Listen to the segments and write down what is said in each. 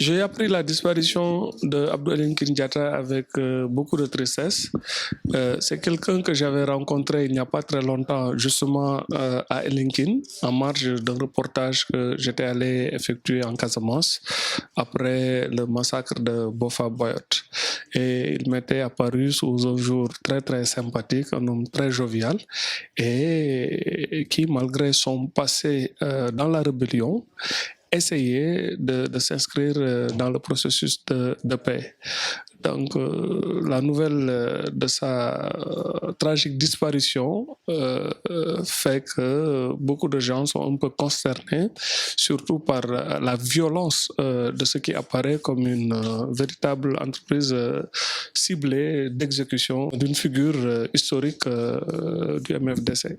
J'ai appris la disparition de Abdou Elinkine Diatta avec beaucoup de tristesse. C'est quelqu'un que j'avais rencontré il n'y a pas très longtemps, justement à Elinkine, en marge d'un reportage que j'étais allé effectuer en Casamance après le massacre de Bofa Boyot. Et il m'était apparu sous un jour très très sympathique, un homme très jovial et qui, malgré son passé dans la rébellion, essayer de s'inscrire dans le processus de paix. Donc, la nouvelle de sa tragique disparition fait que beaucoup de gens sont un peu consternés, surtout par la violence de ce qui apparaît comme une véritable entreprise ciblée d'exécution d'une figure historique du MFDC.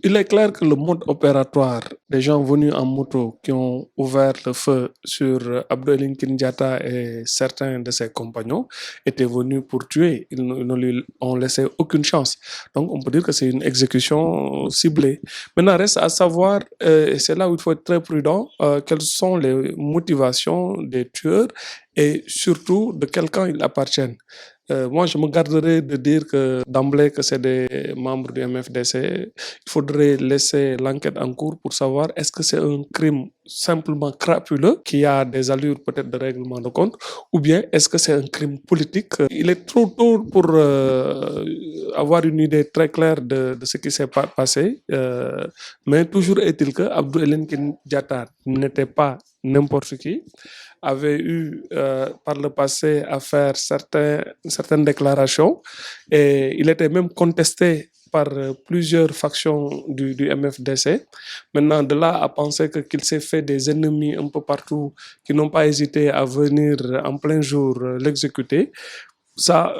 Il est clair que le mode opératoire des gens venus en moto qui ont ouvert le feu sur Abdou Elinkine Diatta et certains de ses compagnons étaient venus pour tuer. Ils ne lui ont laissé aucune chance. Donc on peut dire que c'est une exécution ciblée. Maintenant, reste à savoir, et c'est là où il faut être très prudent, quelles sont les motivations des tueurs et surtout de quel camp ils appartiennent. Moi, je me garderai de dire que d'emblée que c'est des membres du MFDC. Il faudrait laisser l'enquête en cours pour savoir est-ce que c'est un crime simplement crapuleux qui a des allures peut-être de règlement de compte ou bien est-ce que c'est un crime politique. Il est trop tôt pour avoir une idée très claire de ce qui s'est passé, mais toujours est-il que Abdou Elinkine Diatta n'était pas n'importe qui, avait eu par le passé à faire certaines déclarations et il était même contesté par plusieurs factions du MFDC. Maintenant, de là à penser qu'il s'est fait des ennemis un peu partout qui n'ont pas hésité à venir en plein jour l'exécuter, ça,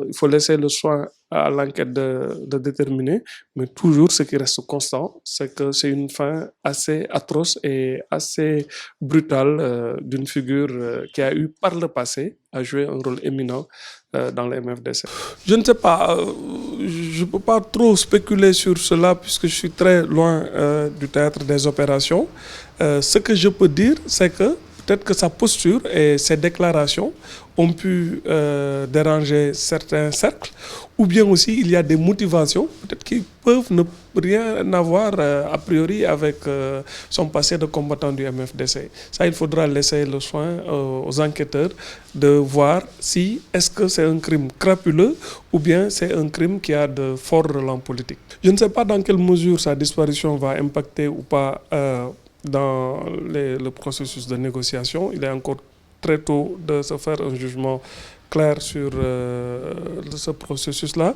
il faut laisser le soin à l'enquête de déterminer, mais toujours ce qui reste constant, c'est que c'est une fin assez atroce et assez brutale d'une figure qui a eu par le passé à jouer un rôle éminent dans le MFDC. Je ne sais pas, je ne peux pas trop spéculer sur cela puisque je suis très loin du théâtre des opérations. Ce que je peux dire, c'est que peut-être que sa posture et ses déclarations ont pu déranger certains cercles, ou bien aussi il y a des motivations peut-être qui peuvent ne rien avoir a priori avec son passé de combattant du MFDC. Ça, il faudra laisser le soin aux enquêteurs de voir si est-ce que c'est un crime crapuleux ou bien c'est un crime qui a de forts relents politiques. Je ne sais pas dans quelle mesure sa disparition va impacter ou pas dans le processus de négociation. Il est encore très tôt de se faire un jugement clair sur ce processus-là,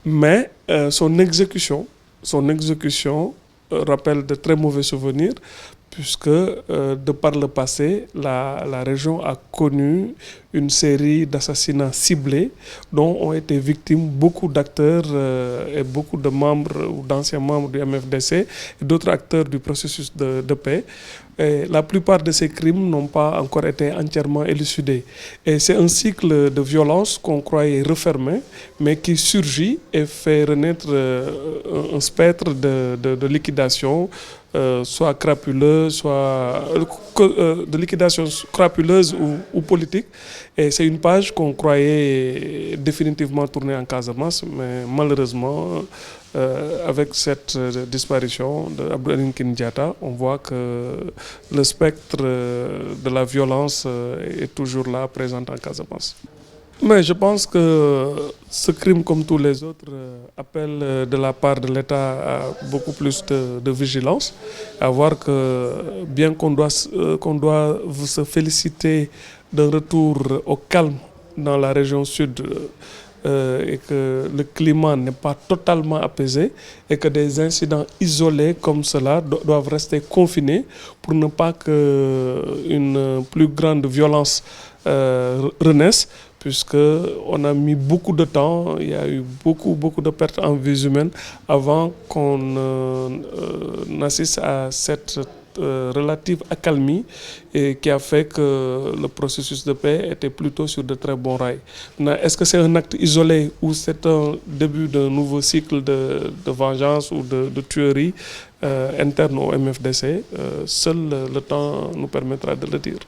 mais son exécution rappelle de très mauvais souvenirs, puisque de par le passé, la région a connu une série d'assassinats ciblés dont ont été victimes beaucoup d'acteurs et beaucoup de membres ou d'anciens membres du MFDC et d'autres acteurs du processus de paix. Et la plupart de ces crimes n'ont pas encore été entièrement élucidés. Et c'est un cycle de violence qu'on croyait refermé, mais qui surgit et fait renaître un spectre de liquidation, soit crapuleuse, soit de liquidation crapuleuse ou politique. Et c'est une page qu'on croyait définitivement tournée en Casamance, mais malheureusement, avec cette disparition d'Abdou Elinkine Diatta, on voit que le spectre de la violence est toujours là, présent en Casamance. Mais je pense que ce crime, comme tous les autres, appelle de la part de l'État à beaucoup plus de vigilance. À voir que bien qu'on doit se féliciter d'un retour au calme dans la région sud, et que le climat n'est pas totalement apaisé et que des incidents isolés comme cela doivent rester confinés pour ne pas qu'une plus grande violence renaisse, puisqu'on a mis beaucoup de temps, il y a eu beaucoup de pertes en vies humaines avant qu'on assiste à cette relative accalmie et qui a fait que le processus de paix était plutôt sur de très bons rails. Est-ce que c'est un acte isolé ou c'est un début d'un nouveau cycle de vengeance ou de tuerie interne au MFDC? Seul le temps nous permettra de le dire.